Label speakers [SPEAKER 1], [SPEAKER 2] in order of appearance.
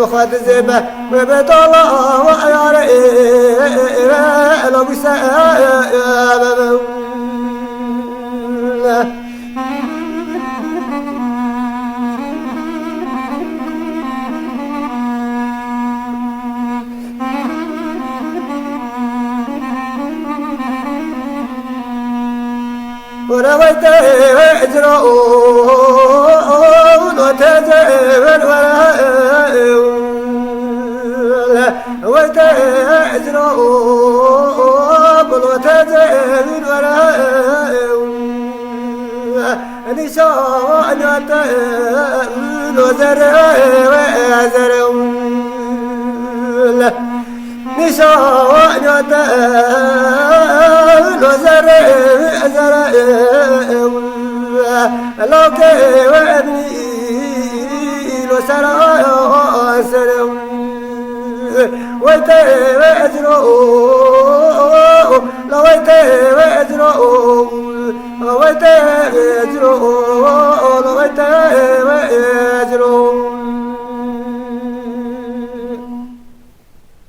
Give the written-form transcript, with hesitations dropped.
[SPEAKER 1] بخواد زبه وبطلع وعيار لو بسبب ورويت اجرؤون وتزول رويت اجرؤون وتزول نساء يتأل وزرع نساء يتأل وزرع لو كيف ابني وسرع سرع ويتيب اجرؤ لو يتيب اجرؤ ويتيب اجرؤ لو يتيب